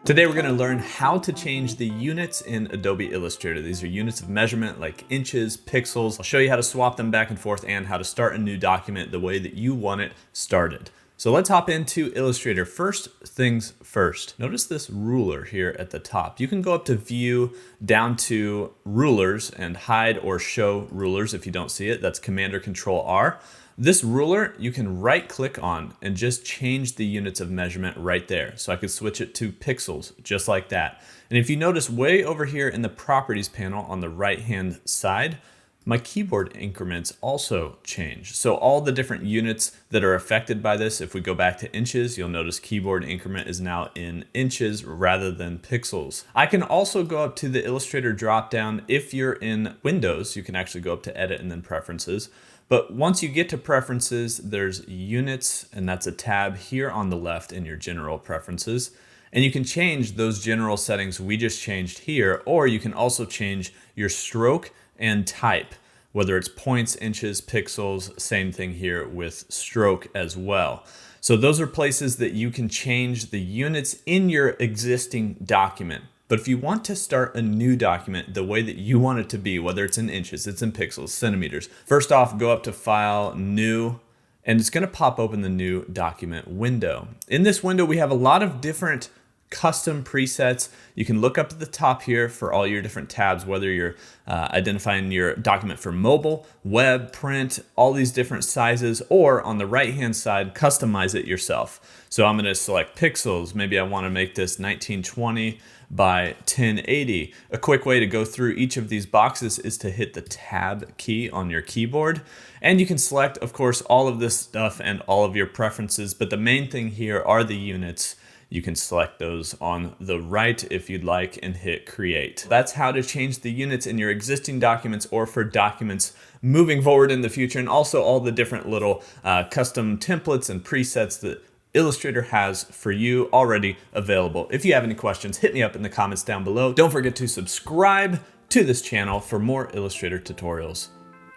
Today we're going to learn how to change the units in Adobe Illustrator. These are units of measurement like inches, pixels. I'll show you how to swap them back and forth and how to start a new document the way that you want it started. So let's hop into Illustrator. First things first, notice this ruler here at the top. You can go up to View, down to Rulers, and hide or show rulers if you don't see it. That's Command or Control R. This ruler you can right click on and just change the units of measurement right there. So I could switch it to pixels just like that. And if you notice way over here in the properties panel on the right hand side, my keyboard increments also change. So all the different units that are affected by this, if we go back to inches, you'll notice keyboard increment is now in inches rather than pixels. I can also go up to the Illustrator dropdown. If you're in Windows, you can actually go up to Edit and then Preferences. But once you get to Preferences, there's Units, and that's a tab here on the left in your General Preferences. And you can change those general settings we just changed here, or you can also change your stroke and type, whether it's points, inches, pixels, same thing here with stroke as well. So those are places that you can change the units in your existing document. But if you want to start a new document the way that you want it to be, whether it's in inches, it's in pixels, centimeters, first off, go up to File, New, and it's going to pop open the new document window. In this window, we have a lot of different custom presets. You can look up at the top here for all your different tabs, whether you're identifying your document for mobile, web, print, all these different sizes, or on the right hand side, customize it yourself. So I'm going to select pixels. Maybe I want to make this 1920 by 1080. A quick way to go through each of these boxes is to hit the tab key on your keyboard. And you can select, of course, all of this stuff and all of your preferences, but the main thing here are the units. You can select those on the right if you'd like and hit create. That's how to change the units in your existing documents or for documents moving forward in the future, and also all the different little custom templates and presets that Illustrator has for you already available. If you have any questions, hit me up in the comments down below. Don't forget to subscribe to this channel for more Illustrator tutorials.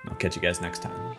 I'll catch you guys next time.